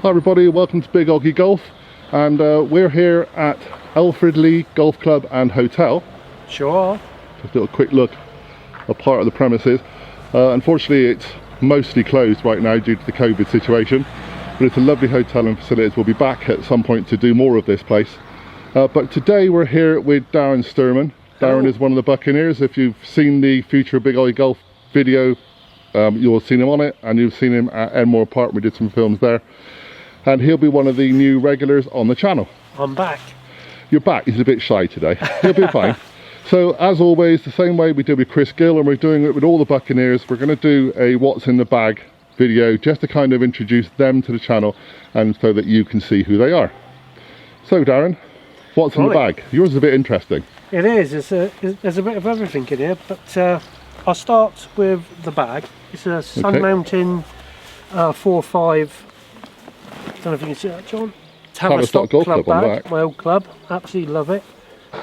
Hi everybody, welcome to Big Oggie Golf, and we're here at ELFORDLEIGH Golf Club and Hotel. Sure. Just a little quick look at part of the premises. Unfortunately it's mostly closed right now due to the COVID situation, but it's a lovely hotel and facilities. We'll be back at some point to do more of this place. But today we're here with Darren Sturman. Darren is one of the Buccaneers. If you've seen the future Big Oggie Golf video, you'll have seen him on it, and you've seen him at Enmore Park. We did some films there. And he'll be one of the new regulars on the channel. I'm back. You're back. He's a bit shy today. He'll be fine. So as always, the same way we did with Chris Gill, and we're doing it with all the Buccaneers, we're going to do a what's in the bag video just to kind of introduce them to the channel and so that you can see who they are. So Darren, what's in the bag? Yours is a bit interesting. It is. There's a bit of everything in here, but I'll start with the bag. It's a Sun Mountain 4.5. I don't know if you can see that, John. Tavistock Golf Club bag, my old club. Absolutely love it.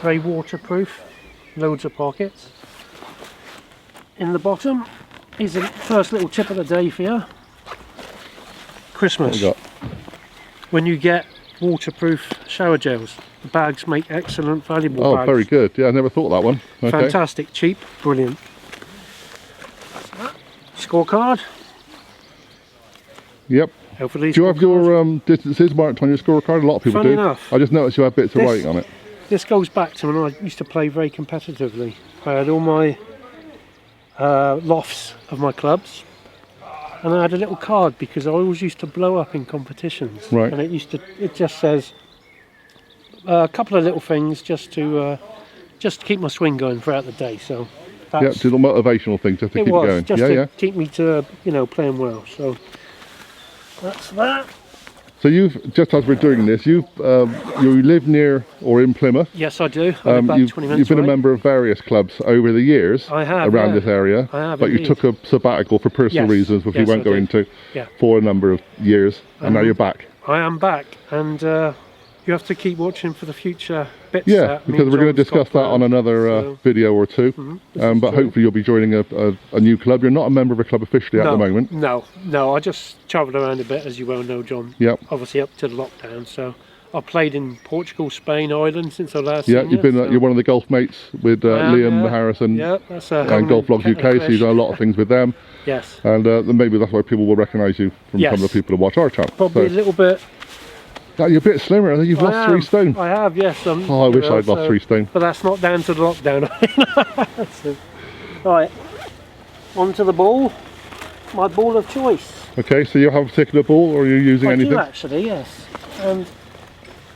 Very waterproof. Loads of pockets. In the bottom is the first little tip of the day for you. Christmas. When you get waterproof shower gels, the bags make excellent, valuable bags. Oh, very good. Yeah, I never thought of that one. Okay. Fantastic, cheap, brilliant. Scorecard. Yep. Do you have your distances marked on your scorecard? A lot of people do. Enough, I just noticed you have bits of writing on it. This goes back to when I used to play very competitively. I had all my lofts of my clubs, and I had a little card because I always used to blow up in competitions. Right. And it just says a couple of little things just to keep my swing going throughout the day. So that's, yeah, just a motivational thing just to keep going. Just to keep me to playing well. So that's that. So you've, just as we're doing this, you live near or in Plymouth. Yes, I do. I live about 20 minutes You've been away. a member of various clubs over the years. I have, around this area. I have, but indeed. you took a sabbatical for personal reasons, which we won't go into, for a number of years, and now you're back. I am back, and you have to keep watching for the future bits. Yeah, because we're going to discuss that on another video or two. But hopefully you'll be joining a new club. You're not a member of a club officially at the moment. No, I just travelled around a bit, as you well know, John. Yep. Obviously up to the lockdown, so I played in Portugal, Spain, Ireland since I last seen you. You've been you're one of the golf mates with Liam Harrison and Golf Vlogs UK, so you've done a lot of things with them. Yes. And maybe that's why people will recognise you from some of the people who watch our channel. Probably a little bit. You're a bit slimmer. I think you've lost 3 stone. I have, yes. I wish I'd lost 3 stone. But that's not down to the lockdown. Right, on to the ball. My ball of choice. Okay, so you have a particular ball, or are you using anything? I do actually, yes. And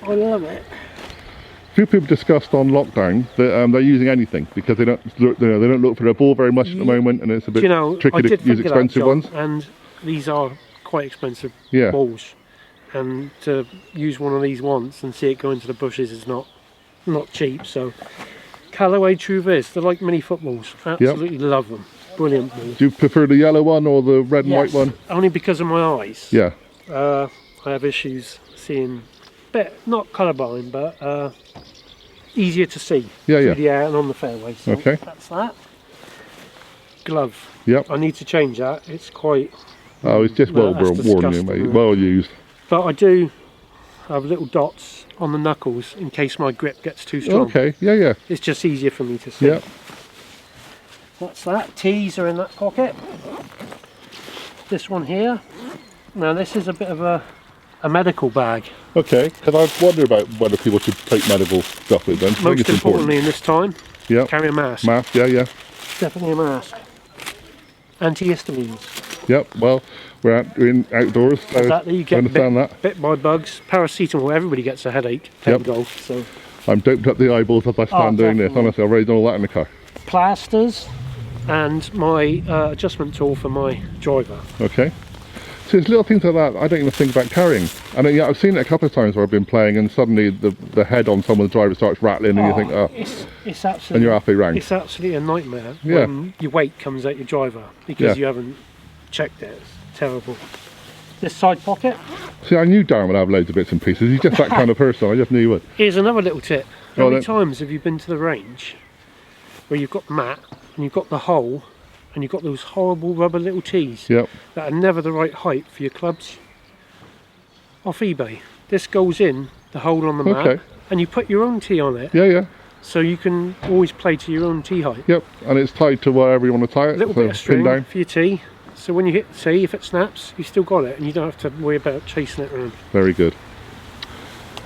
I love it. A few people discussed on lockdown that they're using anything because they don't look, they don't look for their ball very much at the moment, and it's a bit tricky to use expensive ones. And these are quite expensive balls. And to use one of these once and see it go into the bushes is not cheap. So Callaway True Viz, they're like mini footballs. Absolutely love them. Brilliant balls. Do you prefer the yellow one or the red and white one? Only because of my eyes. Yeah. I have issues seeing, not colourblind, but easier to see through the air and on the fairway. So that's that. Glove. Yep. I need to change that. It's quite. Oh, it's just well worn, you mate. Well used. But I do have little dots on the knuckles in case my grip gets too strong. Okay, yeah. It's just easier for me to see. Yeah. That's that. Tees are in that pocket. This one here. Now this is a bit of a medical bag. Okay, because I wonder about whether people should take medical stuff with them. Most importantly in this time, carry a mask. Mask, yeah. Definitely a mask. Antihistamines. Yep, well, we're outdoors, so exactly. You get understand bit by bugs. Paracetamol, everybody gets a headache playing golf. So I'm doped up the eyeballs as I stand doing this. Honestly, I've already done all that in the car. Plasters and my adjustment tool for my driver. Okay. So it's little things like that I don't even think about carrying. And I've seen it a couple of times where I've been playing and suddenly the head on someone's driver starts rattling and you think, it's absolutely, and you're halfway round. It's absolutely a nightmare when your weight comes out your driver because you haven't checked it. It's terrible. This side pocket. See, I knew Darren would have loads of bits and pieces. He's just that kind of person. I just knew he would. Here's another little tip. How many times have you been to the range where you've got the mat and you've got the hole and you've got those horrible rubber little tees that are never the right height for your clubs? off eBay. This goes in the hole on the mat, and you put your own tee on it. Yeah, yeah. So you can always play to your own tee height. Yep, and it's tied to wherever you want to tie it. A little bit of string for your tee. So when you hit the tee, if it snaps, you still got it, and you don't have to worry about chasing it around. Very good.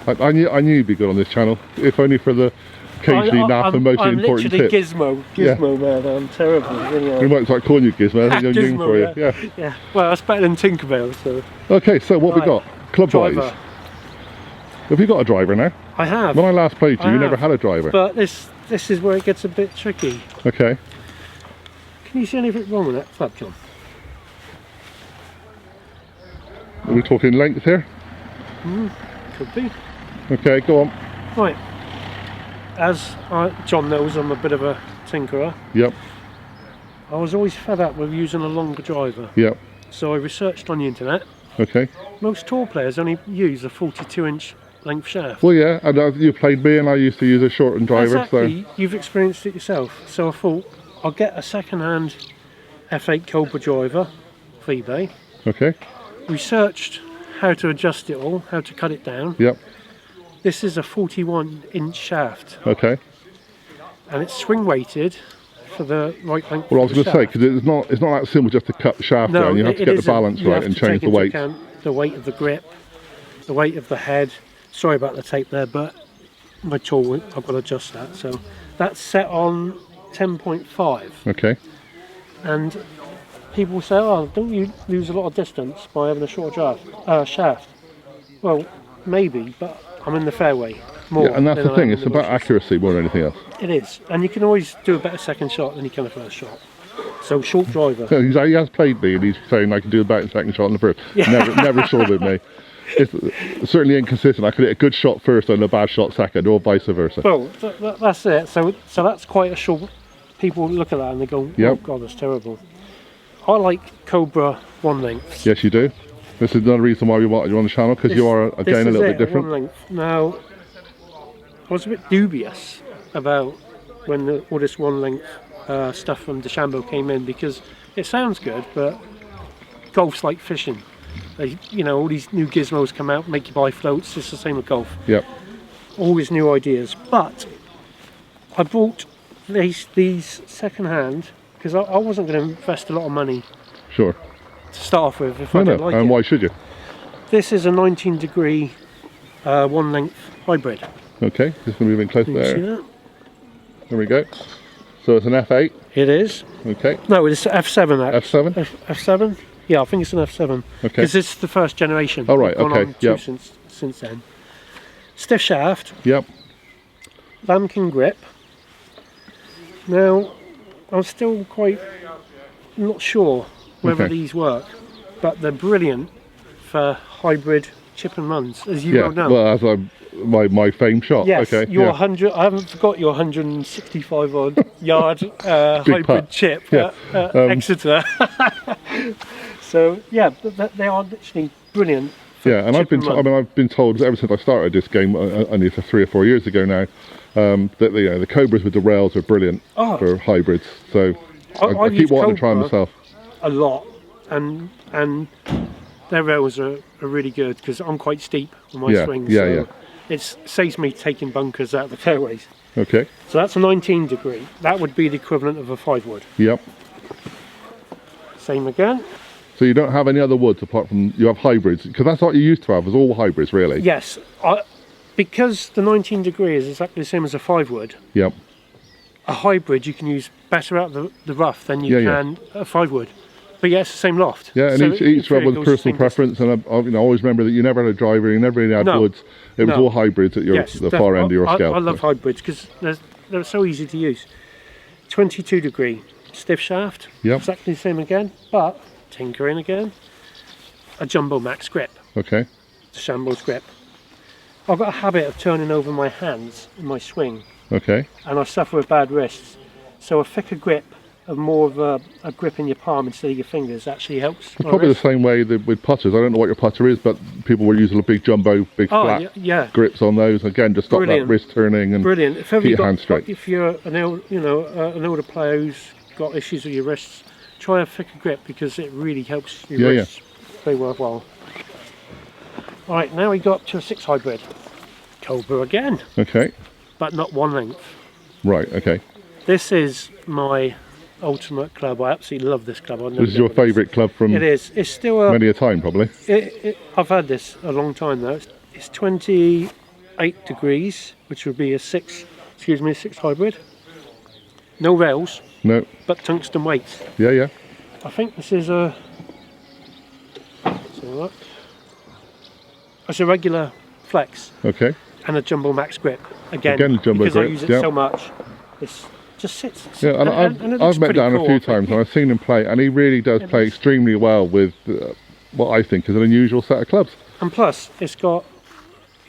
I knew you'd be good on this channel, if only for the occasionally nap and mostly important tips. I'm literally Gizmo man. I'm terrible. Really, we might start calling you Gizmo. I think I'm Gizmo, for you. Yeah. Well, that's better than Tinkerbell. So. Okay, so what we got? Club driver. wise. Have you got a driver now? I have. When I last played you, you never had a driver. But this is where it gets a bit tricky. Okay. Can you see anything wrong with that club, John? Are we talking length here? Could be. Okay, go on. Right. As John knows, I'm a bit of a tinkerer. Yep. I was always fed up with using a longer driver. Yep. So I researched on the internet. Okay. Most tour players only use a 42-inch length shaft. Well, yeah, and you played me, and I used to use a shortened driver. Exactly. So You've experienced it yourself. So I thought I'll get a second-hand F8 Cobra driver for eBay. Okay. Researched how to adjust it all, how to cut it down. Yep. This is a 41-inch shaft. Okay. And it's swing weighted for the right length. Well, I was going to say, because it's not that simple just to cut the shaft down. You have to get the balance right and change the weight. The weight of the grip, the weight of the head. Sorry about the tape there, but my tool, I've got to adjust that. So that's set on 10.5. Okay. And people say, oh, don't you lose a lot of distance by having a short shaft? Well, maybe, but I'm in the fairway more. Yeah, and that's the thing, it's about accuracy more than anything else. It is, and you can always do a better second shot than you can a first shot. So short driver. He has played me, and he's saying I can do a better second shot than the first. Yeah. Never sure with me. It's certainly inconsistent. I could hit a good shot first and a bad shot second, or vice versa. Well, that's it. So that's quite a short. People look at that and they go, "Oh God, that's terrible." I like Cobra one lengths. Yes, you do. This is another reason why we wanted you on the channel, because you are again a little bit different. One length. Now, I was a bit dubious about when all this one length stuff from DeChambeau came in, because it sounds good, but golf's like fishing. All these new gizmos come out, make you buy floats. It's the same with golf. Yep. Always new ideas. But I bought these second hand because I wasn't going to invest a lot of money. Sure. To start off with, if I didn't like it. And why should you? This is a 19-degree one length hybrid. Okay, just going to move in close there. See that? There we go. So it's an F8. It is. Okay. No, it's F7. F7. F7. Yeah, I think it's an F7. Okay. Because it's the first generation. Oh right. Okay. Yep. Since then. Stiff shaft. Yep. Lambkin grip. Now, I'm still quite not sure whether these work, but they're brilliant for hybrid chip and runs, as you well know. Well, as my fame shot. Yes, okay. Your 100. I haven't forgot your 165 odd yard hybrid putt. Chip at Exeter. So yeah, they are literally brilliant. Yeah, and I've been told ever since I started this game, only 3 or 4 years ago now, that the Cobras with the rails are brilliant for hybrids. So I keep wanting to try them myself. A lot, and their rails are really good because I'm quite steep on my swing. So it saves me taking bunkers out of the fairways. Okay. So that's a 19 degree. That would be the equivalent of a 5 wood. Yep. Same again. So you don't have any other woods apart from, you have hybrids, because that's what you used to have, was all hybrids really. Yes, because the 19 degree is exactly the same as a 5 wood. Yep. A hybrid you can use better out the rough than you can a 5 wood. But yeah, it's the same loft. Yeah, and so each rub was personal preference, and I always remember that you never had a driver, you never really had woods. It was all hybrids at the far end of your scale. I love hybrids because they're so easy to use. 22 degree stiff shaft. Yep. Exactly the same again, but tinkering again. A Jumbo Max grip. Okay. DeChambeau's grip. I've got a habit of turning over my hands in my swing. Okay. And I suffer with bad wrists. So a thicker grip, more of a grip in your palm instead of your fingers actually helps. It's probably the same way with putters. I don't know what your putter is, but people were using a big jumbo, flat grips on those. Again, to stop that wrist turning and keep your hands straight. If you're an older player who's got issues with your wrists, try a thicker grip because it really helps your wrists. Very worthwhile. Right, now we got to a 6 hybrid. Cobra again. Okay. But not one length. Right, okay. This is my ultimate club. I absolutely love this club. This is your favourite club from it is. It's still many a time, probably. I've had this a long time now. It's 28 degrees, which would be a 6 hybrid. No rails. No. But tungsten weights. Yeah, yeah. I think this is a... It's a regular flex. Okay. And a Jumbo Max grip. Again Jumbo because grip. I use it so much. It's just sits. Yeah, and I've met Darren a few times, and I've seen him play, and he really does play extremely well with what I think is an unusual set of clubs. And plus, it's got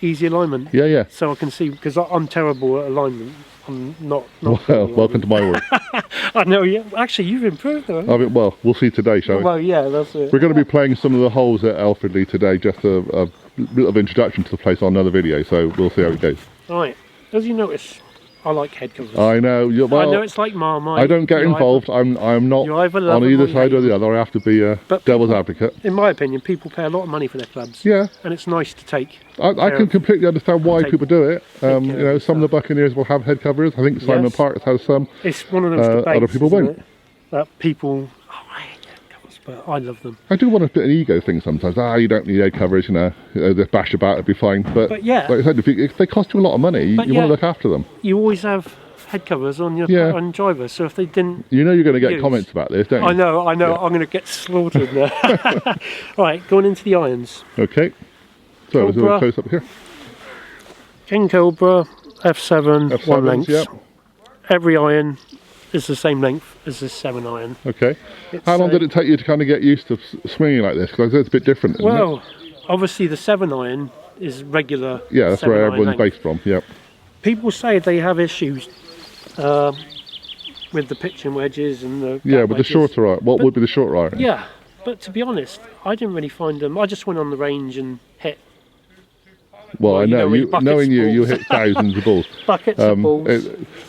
easy alignment. Yeah, yeah. So I can see, because I'm terrible at alignment. I'm not well, welcome to my world. I know, yeah. Actually, you've improved though. I mean, well, we'll see today, shall we? Well, yeah, that's it. We're going to be playing some of the holes at ELFORDLEIGH today, just a bit of introduction to the place on another video, so we'll see how it goes. Right. As you notice, I like head covers. I know. Well, I know it's like Marmite. I don't get involved. I'm not on either side or the other. I have to be a devil's advocate. In my opinion, people pay a lot of money for their clubs. Yeah. And it's nice to take. I can completely understand why people do it. You know, some of the Buccaneers will have head covers. I think Simon Parks has some. It's one of those debates, other people won't. That people, I hate head covers, but I love them. I do want a bit of an ego thing sometimes. You don't need head covers, you know, just bash about, it'd be fine. But yeah, like I said, if they cost you a lot of money, you want to look after them. You always have head covers on your on drivers, so if they didn't, you know, you're going to get comments about this, don't you? I know. I'm going to get slaughtered there. Right, going into the irons. Okay. So is there a close up here? King Cobra F7 1 length. Yep. Every iron is the same length as this 7 iron. Okay. How long did it take you to kind of get used to swinging like this? Because it's a bit different. Well, obviously the 7 iron is regular. Yeah, that's where everyone's based from. Yep. People say they have issues with the pitching wedges and the with the shorter iron. What would be the shorter iron? Yeah, but to be honest, I didn't really find them. I just went on the range and hit. Well, I know, knowing you hit thousands of balls. Buckets of balls.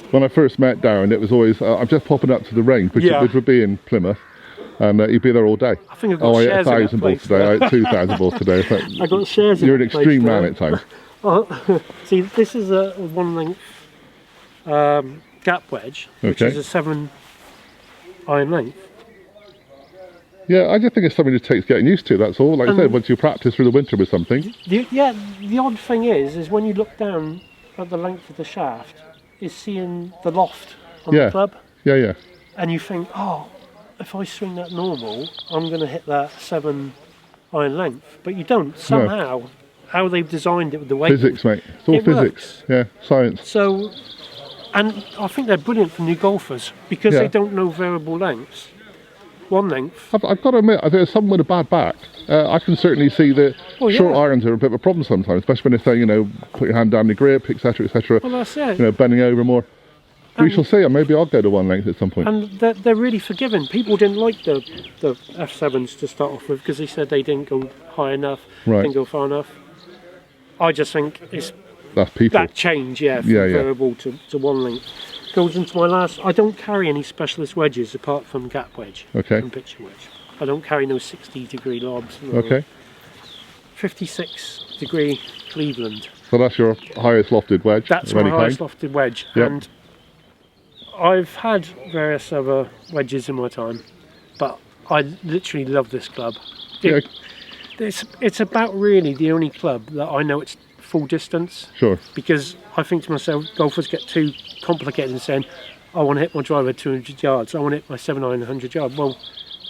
When I first met Darren, it was always, I'm just popping up to the range, which would be in Plymouth, and he'd be there all day. I think I've got shares I hit 1,000 balls today, I hit 2,000 balls today. I got shares in You're an extreme man at times. See, this is a 1 length gap wedge, which is a 7 iron length. Yeah, I just think it's something that takes getting used to, that's all. Like I said, once you practice through the winter with something. The odd thing is when you look down at the length of the shaft, is seeing the loft on the club. Yeah, yeah. And you think, oh, if I swing that normal, I'm going to hit that 7 iron length. But you don't. Somehow, how they've designed it with the weight. Physics, mate. It's all physics. Yeah, science. So, and I think they're brilliant for new golfers because they don't know variable lengths. 1 length. I've got to admit, there's someone with a bad back. I can certainly see that short irons are a bit of a problem sometimes, especially when they say, you know, put your hand down the grip, etc., etc. Well, that's it. You know, bending over more. We shall see. Maybe I'll go to 1 length at some point. And they're really forgiving. People didn't like the F7s to start off with because they said they didn't go high enough, didn't go far enough. I just think it's that change, from variable to 1 length. Goes into my last. I don't carry any specialist wedges apart from gap wedge and pitching wedge. I don't carry no 60-degree lobs. No. 56-degree Cleveland. So that's your highest lofted wedge? That's my highest lofted wedge. Yep. And I've had various other wedges in my time, but I literally love this club. It's about really the only club that I know it's full distance. Sure. Because I think to myself, golfers get too complicated in saying, I want to hit my driver 200 yards, I want to hit my 7 iron 100 yards. Well,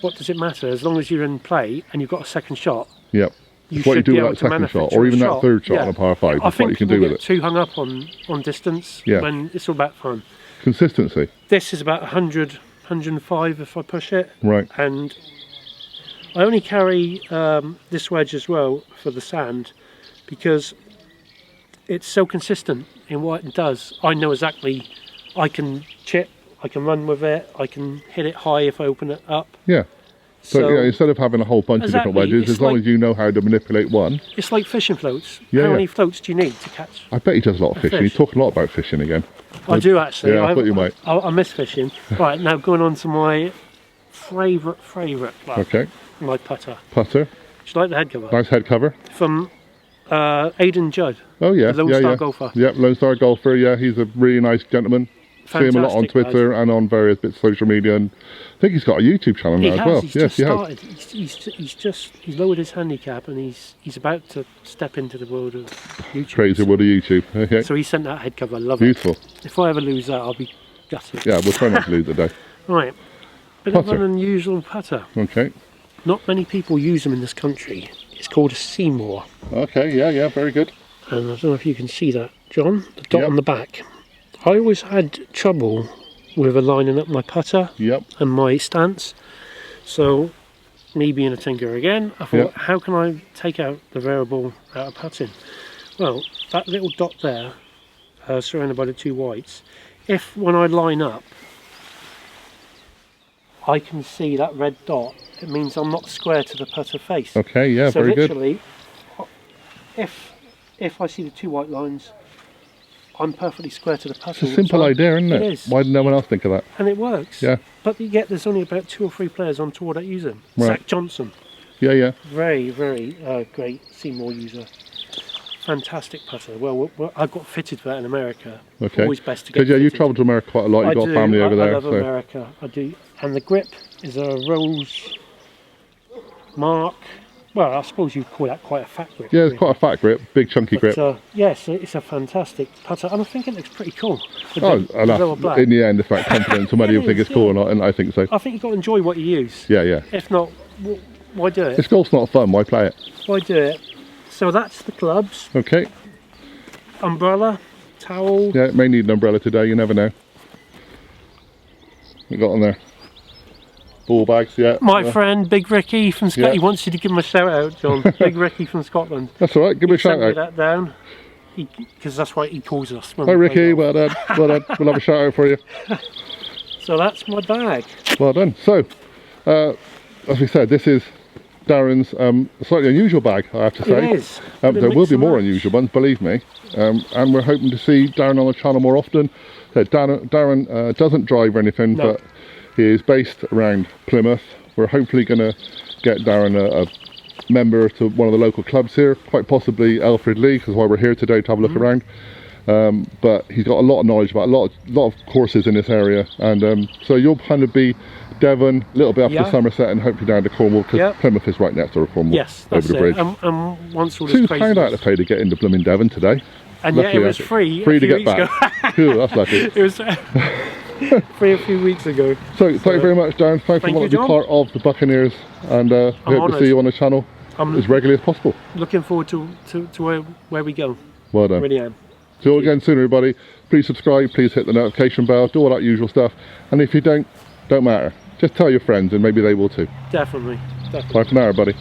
what does it matter? As long as you're in play and you've got a second shot. Yep. You what you do with that second shot, or even that third shot on a par 5. I think what you can do with it. Too hung up on distance when it's all about fun. Consistency. This is about 100, 105 if I push it. Right. And I only carry this wedge as well for the sand because it's so consistent in what it does. I know exactly, I can chip, I can run with it, I can hit it high if I open it up. Yeah. So instead of having a whole bunch of different wedges, as long as you know how to manipulate one. It's like fishing floats. How many floats do you need to catch? I bet he does a lot of fishing. He's talking a lot about fishing again. I do actually. Yeah, I thought you might. I miss fishing. Right, now going on to my favourite club. Okay. My putter. Putter. Do you like the head cover? Nice head cover. From Aidan Judd. Oh yeah, the Lone Star golfer. Yep, Lone Star golfer. Yeah, he's a really nice gentleman. See him a lot on Twitter and on various bits of social media, and I think he's got a YouTube channel now as well. Yes, he has. He's lowered his handicap, and he's about to step into the world of YouTube. Crazy world of YouTube. Okay. So he sent that head cover. I love Beautiful. it. Beautiful. If I ever lose that, I'll be gutted. Yeah, we'll try not to lose it today. Right. Bit of an unusual putter. Okay. Not many people use them in this country. It's called a Seymour. Okay. Yeah. Very good. And I don't know if you can see that, John. The dot on the back. I always had trouble with aligning up my putter and my stance. So, me being a tinker again, I thought, how can I take out the variable out of putting? Well, that little dot there, surrounded by the two whites, if when I line up, I can see that red dot, it means I'm not square to the putter face. Okay, yeah, so very good. So literally, if I see the two white lines, I'm perfectly square to the putter. It's a simple idea, isn't it? It is. Why did no one else think of that? And it works. Yeah. But yet there's only about 2 or 3 players on tour that use them. Right. Zach Johnson. Yeah. Very, very great Seymour user. Fantastic putter. Well, I got fitted for that in America. Okay. Always best to get Because you travelled to America quite a lot. You've got family over there. I love America. I do. And the grip is a Rose Mark. Well, I suppose you'd call that quite a fat grip. Yeah, it's quite a fat grip, big chunky grip. Yes, it's a fantastic putter, and I think it looks pretty cool. In the end, if that confidence, whether you think it's cool or not, and I think so. I think you've got to enjoy what you use. Yeah. If not, why do it? If golf's not fun, why play it? Why do it? So that's the clubs. Okay. Umbrella, towel. Yeah, it may need an umbrella today, you never know. We got on there. Ball bags, yeah. My friend Big Ricky from Scotland, he wants you to give him a shout out, John. Big Ricky from Scotland. That's all right, give me a shout out. That down, because that's why he calls us. Hi Ricky, well done. We'll have a shout out for you. So that's my bag. Well done. So, as we said, this is Darren's slightly unusual bag, I have to say. It is. There will be more unusual ones, believe me. And we're hoping to see Darren on the channel more often. Darren doesn't drive or anything, but he is based around Plymouth. We're hopefully going to get Darren a member to one of the local clubs here, quite possibly ELFORDLEIGH, because why we're here today to have a look around. But he's got a lot of knowledge about a lot of courses in this area, and so you'll kind of be Devon, a little bit up to Somerset, and hopefully down to Cornwall, because Plymouth is right next to Cornwall. Yes, that's over the bridge. And once all this crazy £2 out to pay to get into blooming Devon today. And yet it was free to get back. Ooh, that's lucky. It was free a few weeks ago. So thank you very much, Darren. Thanks for wanting to be part of the Buccaneers, and hope to see you on the channel as regularly as possible. Looking forward to where we go. Well done. Really am. See you again soon, everybody. Please subscribe, please hit the notification bell, do all that usual stuff. And if you don't matter. Just tell your friends and maybe they will too. Definitely. Bye for now, everybody.